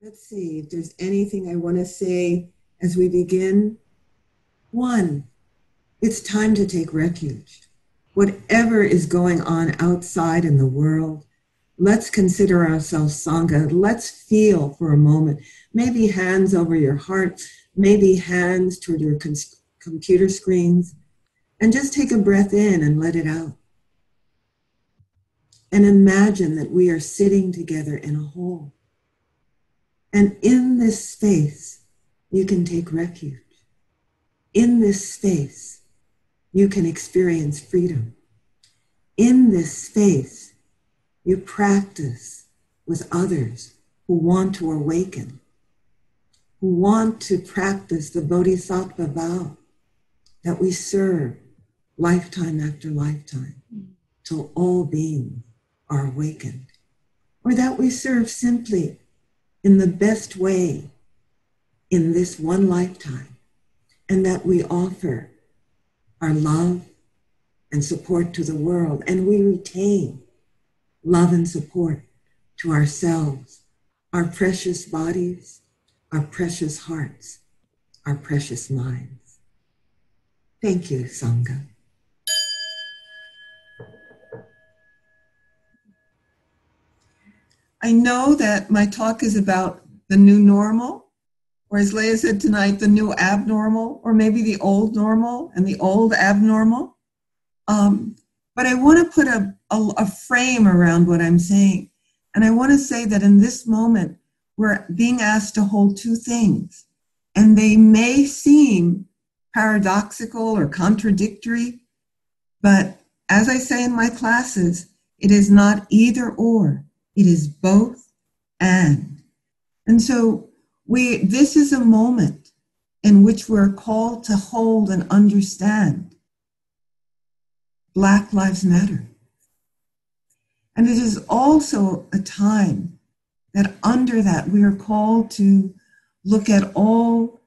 Let's see if there's anything I want to say as we begin. One, it's time to take refuge. Whatever is going on outside in the world, let's consider ourselves Sangha. Let's feel for a moment, maybe hands over your heart, maybe hands toward your computer screens, and just take a breath in and let it out. And imagine that we are sitting together in a whole. And in this space, you can take refuge. In this space, you can experience freedom. In this space, you practice with others who want to awaken, who want to practice the Bodhisattva vow that we serve lifetime after lifetime till all beings are awakened, or that we serve simply in the best way in this one lifetime, and that we offer our love and support to the world, and we retain love and support to ourselves, our precious bodies, our precious hearts, our precious minds. Thank you, Sangha. I know that my talk is about the new normal, or as Leah said tonight, the new abnormal, or maybe the old normal and the old abnormal. But I want to put a frame around what I'm saying. And I want to say that in this moment, we're being asked to hold two things. And they may seem paradoxical or contradictory, but as I say in my classes, it is not either or. It is both and. And so this is a moment in which we're called to hold and understand Black Lives Matter. And it is also a time that under that we are called to look at all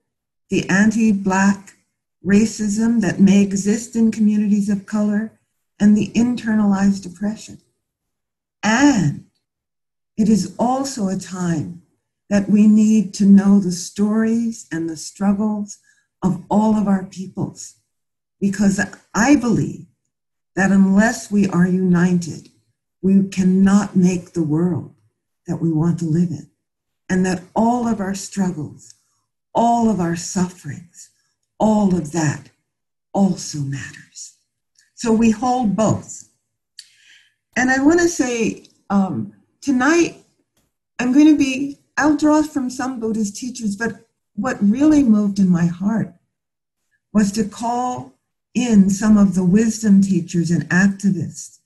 the anti-Black racism that may exist in communities of color and the internalized oppression. And it is also a time that we need to know the stories and the struggles of all of our peoples, because I believe that unless we are united, we cannot make the world that we want to live in, and that all of our struggles, all of our sufferings, all of that also matters. So we hold both. And I want to say, tonight, I'll draw from some Buddhist teachers, but what really moved in my heart was to call in some of the wisdom teachers and activists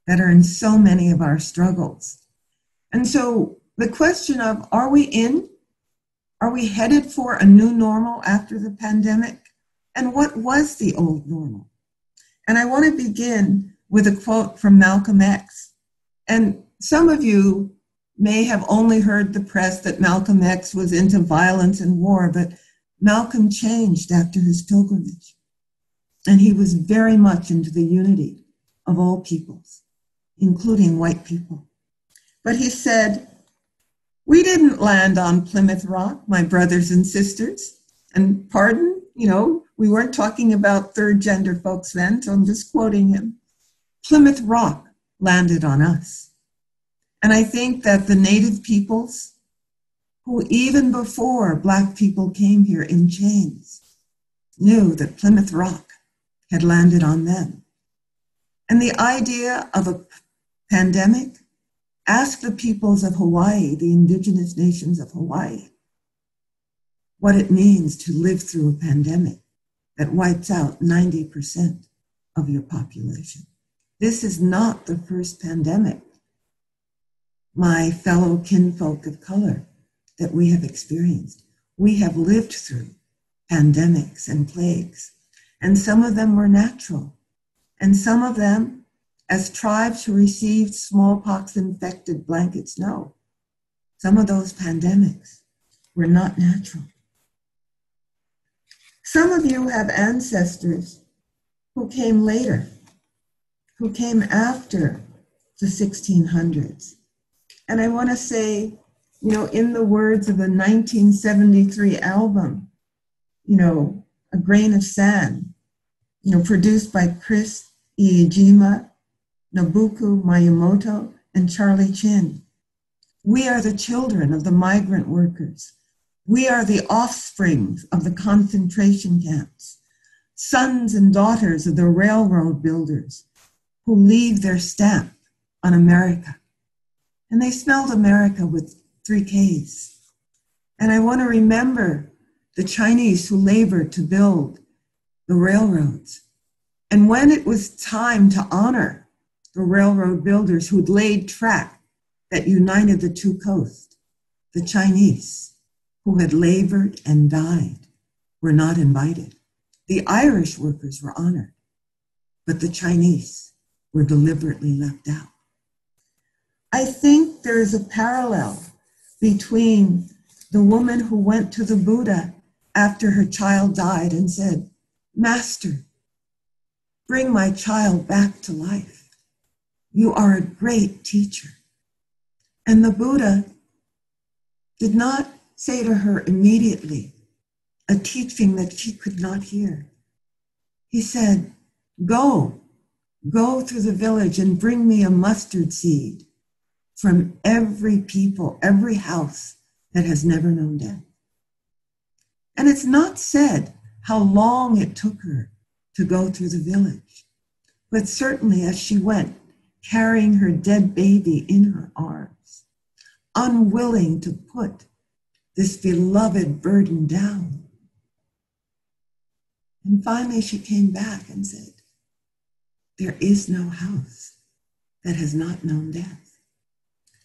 that are in so many of our struggles. And so the question of, are we headed for a new normal after the pandemic? And what was the old normal? And I want to begin with a quote from Malcolm X. And some of you may have only heard the press that Malcolm X was into violence and war, but Malcolm changed after his pilgrimage. And he was very much into the unity of all peoples, including white people. But he said, "We didn't land on Plymouth Rock, my brothers and sisters." And pardon, we weren't talking about third gender folks then, so I'm just quoting him. Plymouth Rock landed on us. And I think that the native peoples, who even before Black people came here in chains, knew that Plymouth Rock had landed on them. And the idea of a pandemic, ask the peoples of Hawaii, the indigenous nations of Hawaii, what it means to live through a pandemic that wipes out 90% of your population. This is not the first pandemic, my fellow kinfolk of color, that we have experienced. We have lived through pandemics and plagues, and some of them were natural, and some of them, as tribes who received smallpox-infected blankets know, some of those pandemics were not natural. Some of you have ancestors who came later, who came after the 1600s. And I want to say In the words of the 1973 album, A Grain of Sand, produced by Chris Iijima, Nobuku Mayumoto, and Charlie Chin. We are the children of the migrant workers. We are the offsprings of the concentration camps, sons and daughters of the railroad builders who leave their stamp on America. And they spelled America with 3 Ks. And I want to remember the Chinese who labored to build the railroads. And when it was time to honor the railroad builders who'd laid track that united the 2 coasts, the Chinese who had labored and died were not invited. The Irish workers were honored, but the Chinese were deliberately left out. I think there is a parallel between the woman who went to the Buddha after her child died and said, "Master, bring my child back to life. You are a great teacher." And the Buddha did not say to her immediately a teaching that she could not hear. He said, go through the village and bring me a mustard seed from every people, every house that has never known death. And it's not said how long it took her to go through the village, but certainly as she went, carrying her dead baby in her arms, unwilling to put this beloved burden down. And finally she came back and said, there is no house that has not known death.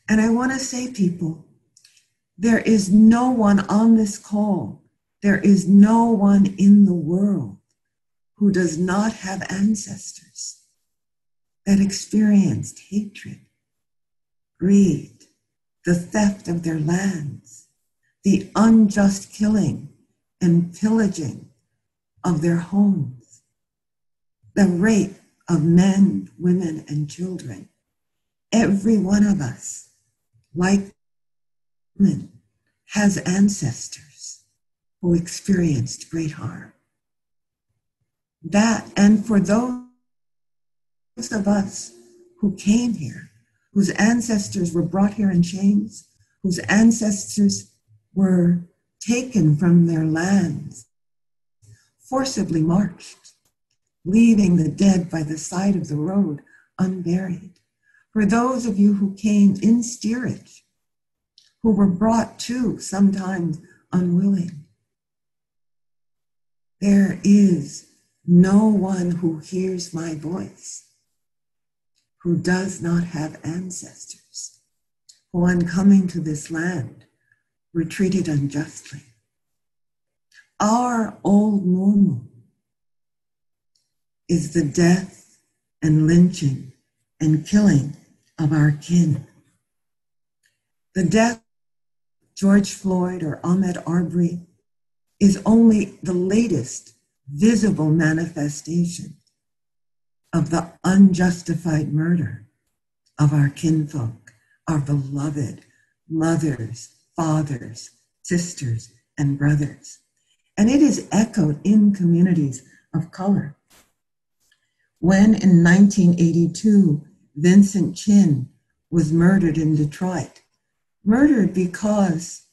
And I want to say, people, there is no one on this call, there is no one in the world who does not have ancestors that experienced hatred, greed, the theft of their lands, the unjust killing and pillaging of their homes, the rape of men, women, and children. Every one of us, like women, has ancestors who experienced great harm. That, and for those of us who came here, whose ancestors were brought here in chains, whose ancestors were taken from their lands, forcibly marched, leaving the dead by the side of the road unburied. For those of you who came in steerage, who were brought to, sometimes unwilling, there is no one who hears my voice who does not have ancestors, who on coming to this land were treated unjustly. Our old normal is the death and lynching and killing of our kin. The death of George Floyd or Ahmaud Arbery is only the latest visible manifestation of the unjustified murder of our kinfolk, our beloved mothers, fathers, sisters, and brothers. And it is echoed in communities of color. When in 1982, Vincent Chin was murdered in Detroit, murdered because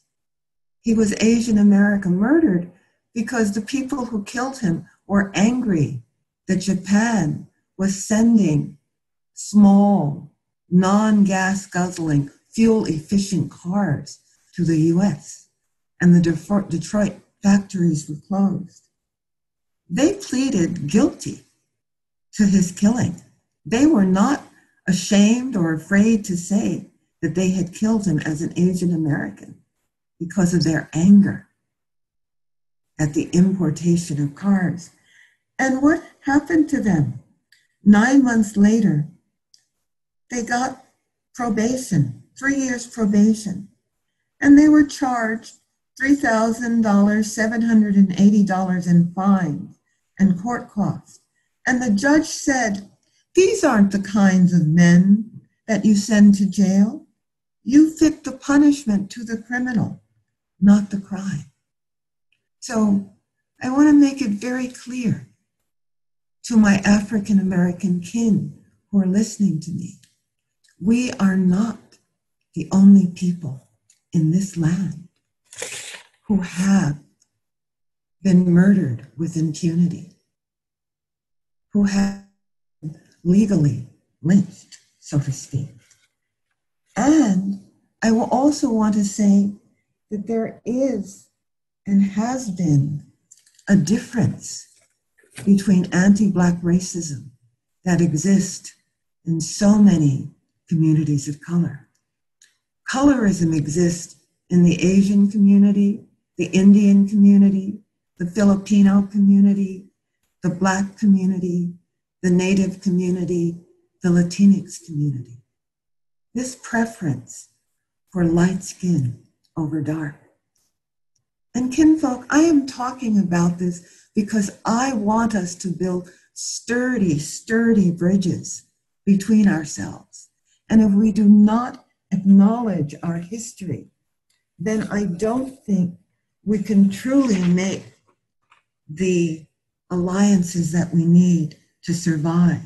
he was Asian American, murdered because the people who killed him were angry that Japan was sending small, non-gas guzzling, fuel-efficient cars to the US, and the Detroit factories were closed. They pleaded guilty to his killing. They were not ashamed or afraid to say that they had killed him as an Asian American because of their anger at the importation of cars. And what happened to them? 9 months later, they got probation, 3 years probation, and they were charged $3,000, $780 in fines and court costs. And the judge said, these aren't the kinds of men that you send to jail. You fit the punishment to the criminal, not the crime. So I want to make it very clear to my African American kin who are listening to me. We are not the only people in this land who have been murdered with impunity, who have legally lynched, so to speak. And I will also want to say that there is and has been a difference between anti-Black racism that exists in so many communities of color. Colorism exists in the Asian community, the Indian community, the Filipino community, the Black community, the Native community, the Latinx community. This preference for light skin over dark. And kinfolk, I am talking about this because I want us to build sturdy bridges between ourselves. And if we do not acknowledge our history, then I don't think we can truly make the alliances that we need to survive.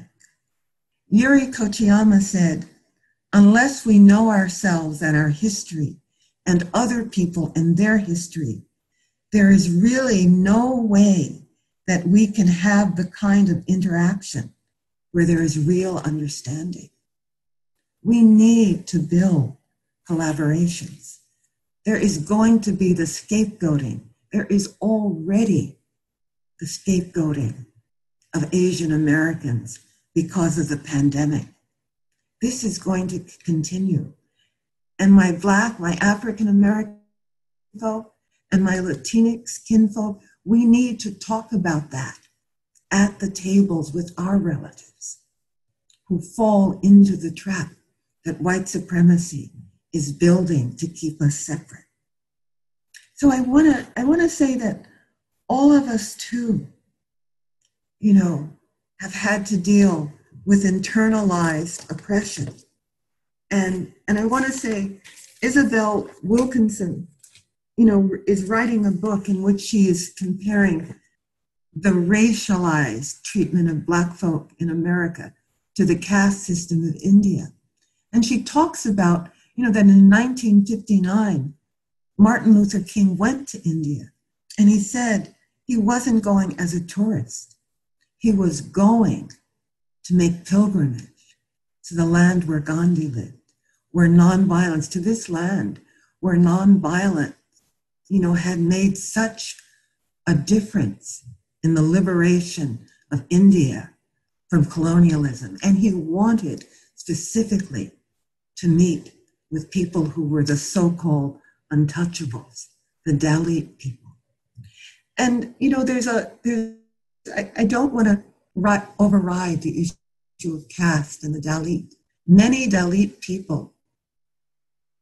Yuri Kochiyama said, unless we know ourselves and our history and other people and their history, there is really no way that we can have the kind of interaction where there is real understanding. We need to build collaborations. There is going to be the scapegoating. There is already the scapegoating of Asian Americans because of the pandemic. This is going to continue. And my Black, my African American folk, and my Latinx kinfolk, we need to talk about that at the tables with our relatives who fall into the trap that white supremacy is building to keep us separate. So I want to say that all of us too, have had to deal with internalized oppression. And I want to say Isabel Wilkinson, is writing a book in which she is comparing the racialized treatment of Black folk in America to the caste system of India. And she talks about, that in 1959, Martin Luther King went to India, and he said he wasn't going as a tourist. He was going to make pilgrimage to the land where Gandhi lived, where nonviolence, to this land where nonviolence, had made such a difference in the liberation of India from colonialism. And he wanted specifically to meet with people who were the so-called untouchables, the Dalit people. And, I don't want to override the issue of caste and the Dalit. Many Dalit people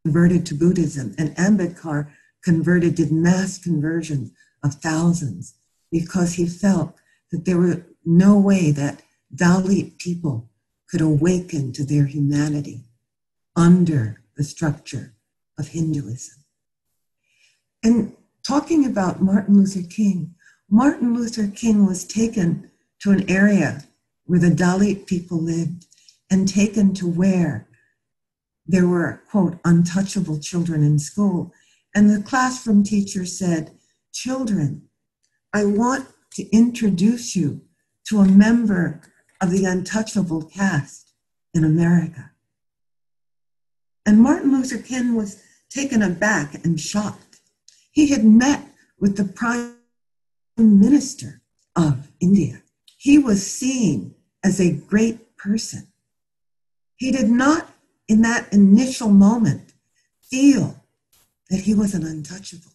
converted to Buddhism, and Ambedkar did mass conversions of thousands because he felt that there were no way that Dalit people could awaken to their humanity under the structure of Hinduism. And talking about Martin Luther King was taken to an area where the Dalit people lived and taken to where there were, quote, untouchable children in school. And the classroom teacher said, children, I want to introduce you to a member of the untouchable caste in America. And Martin Luther King was taken aback and shocked. He had met with the Prime Minister of India. He was seen as a great person. He did not, in that initial moment, feel that he was an untouchable,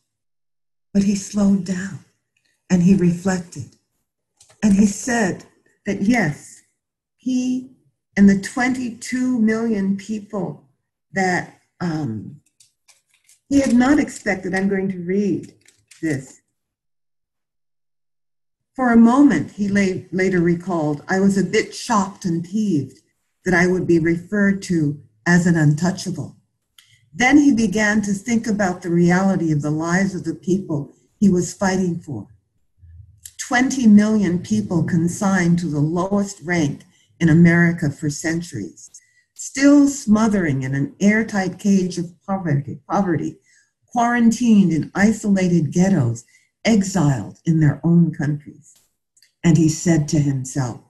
but he slowed down and he reflected. And he said that yes, he and the 22 million people that he had not expected. I'm going to read this. For a moment, he later recalled, I was a bit shocked and peeved that I would be referred to as an untouchable. Then he began to think about the reality of the lives of the people he was fighting for. 20 million people consigned to the lowest rank in America for centuries, still smothering in an airtight cage of poverty, quarantined in isolated ghettos, exiled in their own countries. And he said to himself,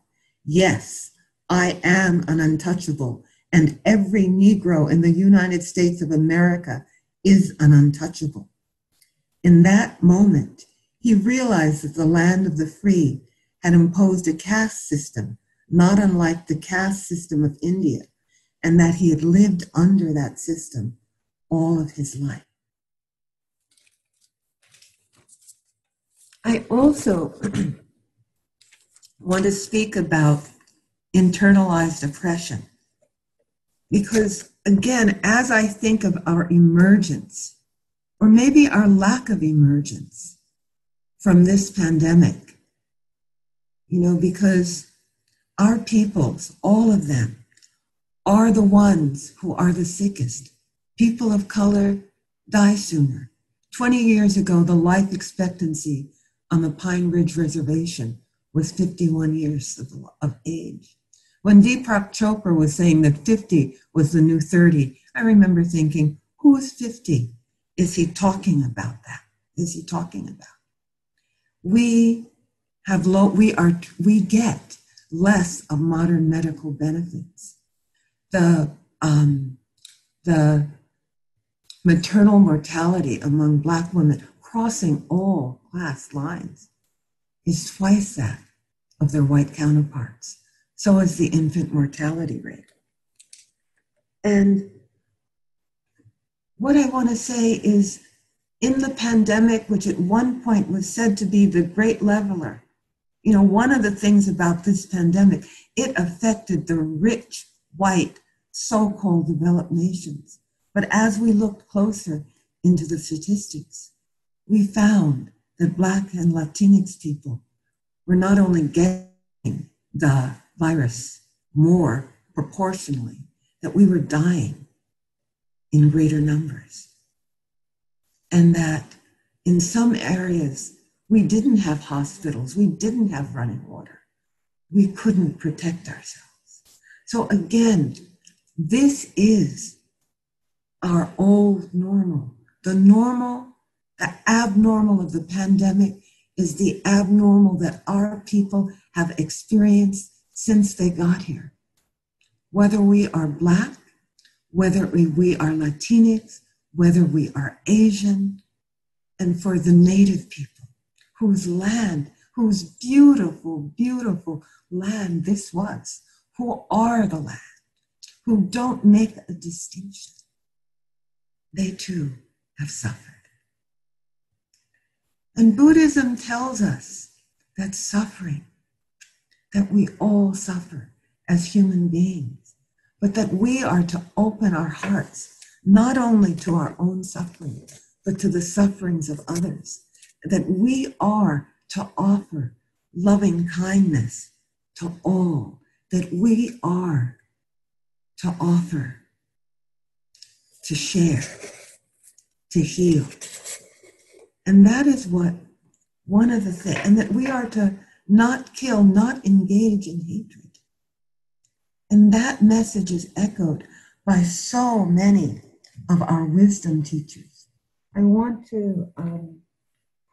yes, I am an untouchable, and every Negro in the United States of America is an untouchable. In that moment, he realized that the land of the free had imposed a caste system, not unlike the caste system of India, and that he had lived under that system all of his life. I also want to speak about internalized oppression, because again, as I think of our emergence, or maybe our lack of emergence from this pandemic, because our peoples, all of them, are the ones who are the sickest. People of color die sooner. 20 years ago, the life expectancy on the Pine Ridge Reservation was 51 years of age. When Deepak Chopra was saying that 50 was the new 30, I remember thinking, who is 50? Is he talking about that? Is he talking about? We get less of modern medical benefits. The maternal mortality among Black women crossing all class lines is twice that of their white counterparts. So is the infant mortality rate. And what I want to say is, in the pandemic, which at one point was said to be the great leveler, one of the things about this pandemic, it affected the rich, white, so-called developed nations. But as we looked closer into the statistics, we found that Black and Latinx people were not only getting the virus more proportionally, that we were dying in greater numbers. And that in some areas, we didn't have hospitals, we didn't have running water. We couldn't protect ourselves. So again, this is our old normal. The abnormal of the pandemic is the abnormal that our people have experienced since they got here. Whether we are Black, whether we are Latinx, whether we are Asian, and for the Native people, whose land, whose beautiful, beautiful land this was, who are the land, who don't make a distinction. They too have suffered. And Buddhism tells us that suffering, that we all suffer as human beings, but that we are to open our hearts not only to our own suffering, but to the sufferings of others, that we are to offer loving kindness to all, that we are to offer, to share, to heal. And that is what one of the things, and that we are to not kill, not engage in hatred. And that message is echoed by so many of our wisdom teachers. I want to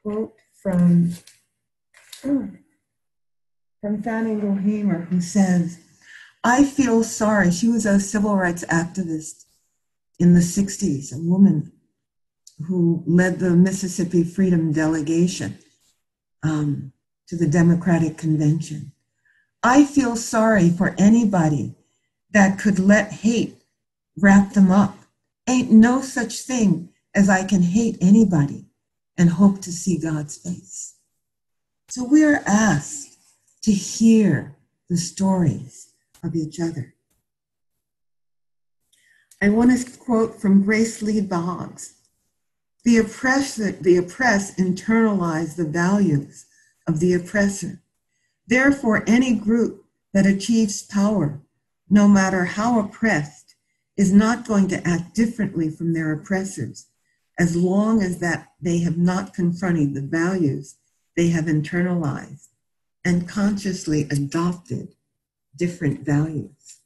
quote from Fannie Lou Hamer, who says, I feel sorry. She was a civil rights activist in the 60s, a woman who led the Mississippi Freedom Delegation to the Democratic Convention. I feel sorry for anybody that could let hate wrap them up. Ain't no such thing as I can hate anybody and hope to see God's face. So we are asked to hear the stories of each other. I want to quote from Grace Lee Boggs. The oppressed internalize the values of the oppressor. Therefore, any group that achieves power, no matter how oppressed, is not going to act differently from their oppressors as long as that they have not confronted the values they have internalized and consciously adopted different values.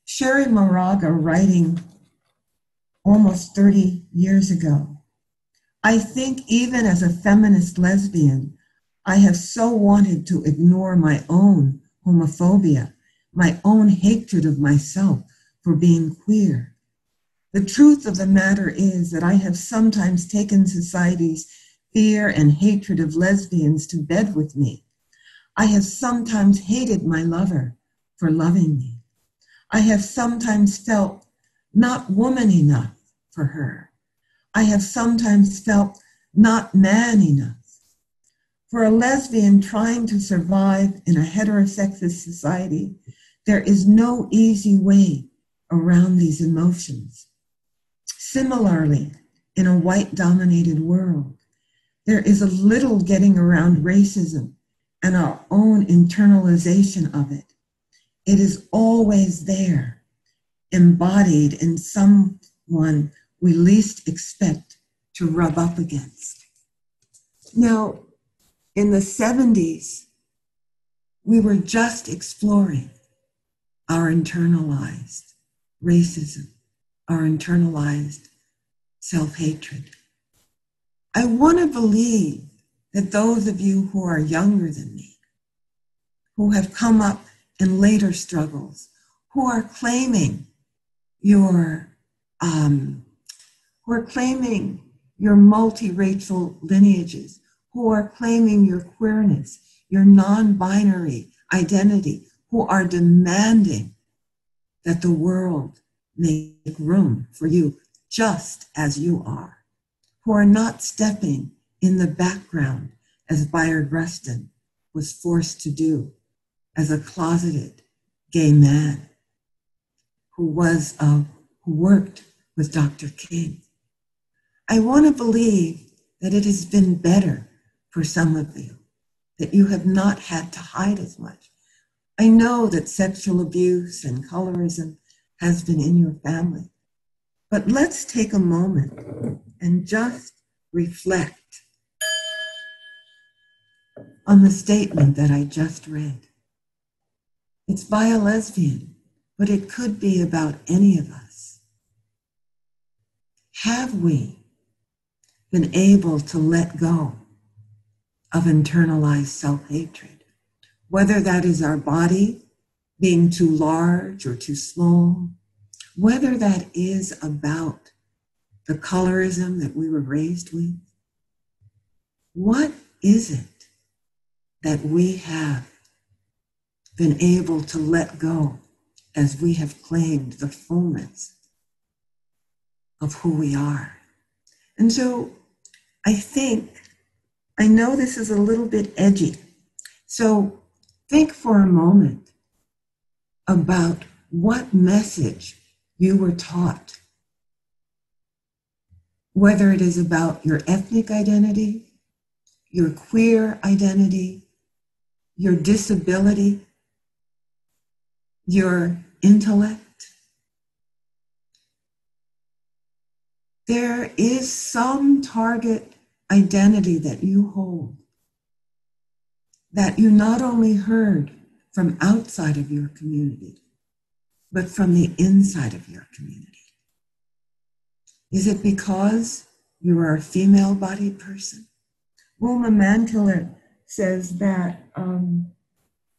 Sherry Moraga, writing almost 30 years ago, I think even as a feminist lesbian, I have so wanted to ignore my own homophobia, my own hatred of myself for being queer. The truth of the matter is that I have sometimes taken society's fear and hatred of lesbians to bed with me. I have sometimes hated my lover for loving me. I have sometimes felt not woman enough for her. I have sometimes felt not man enough. For a lesbian trying to survive in a heterosexist society, there is no easy way around these emotions. Similarly, in a white-dominated world, there is a little getting around racism and our own internalization of it. It is always there, embodied in someone we least expect to rub up against. Now, in the 70s, we were just exploring our internalized racism, our internalized self-hatred. I want to believe that those of you who are younger than me, who have come up in later struggles, who are claiming your multiracial lineages, who are claiming your queerness, your non-binary identity, who are demanding that the world make room for you just as you are, who are not stepping in the background as Bayard Rustin was forced to do as a closeted gay man who worked with Dr. King. I want to believe that it has been better for some of you, that you have not had to hide as much. I know that sexual abuse and colorism has been in your family, but let's take a moment and just reflect on the statement that I just read. It's by a lesbian, but it could be about any of us. Have we been able to let go of internalized self-hatred, whether that is our body being too large or too small, whether that is about the colorism that we were raised with? What is it that we have been able to let go as we have claimed the fullness of who we are? And so I know this is a little bit edgy, so think for a moment about what message you were taught, whether it is about your ethnic identity, your queer identity, your disability, your intellect. There is some target identity that you hold that you not only heard from outside of your community, but from the inside of your community. Is it because you are a female-bodied person? Wilma Mankiller says that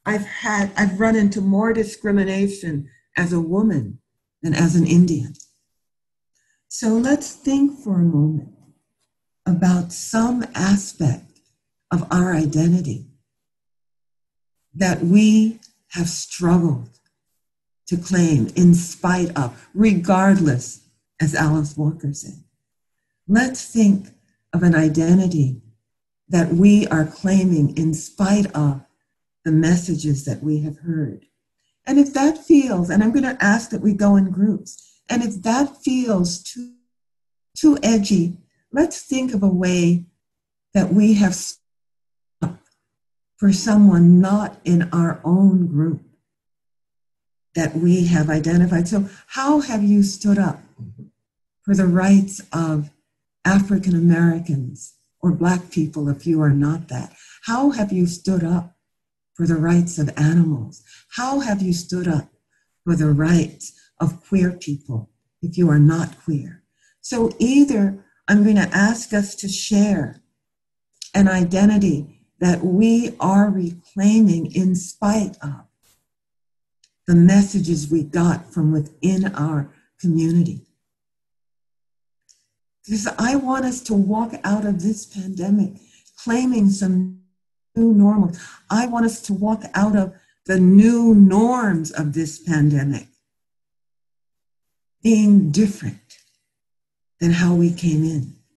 I've run into more discrimination as a woman than as an Indian. So let's think for a moment about some aspect of our identity that we have struggled to claim in spite of, regardless, as Alice Walker said. Let's think of an identity that we are claiming in spite of the messages that we have heard. And if that feels, and I'm going to ask that we go in groups, and if that feels too edgy, let's think of a way that we have stood up for someone not in our own group that we have identified. So how have you stood up for the rights of African Americans or Black people if you are not that? How have you stood up for the rights of animals? How have you stood up for the rights of queer people if you are not queer? So either I'm going to ask us to share an identity that we are reclaiming in spite of the messages we got from within our community. Because I want us to walk out of this pandemic claiming some new normal. I want us to walk out of the new norms of this pandemic being different than how we came in.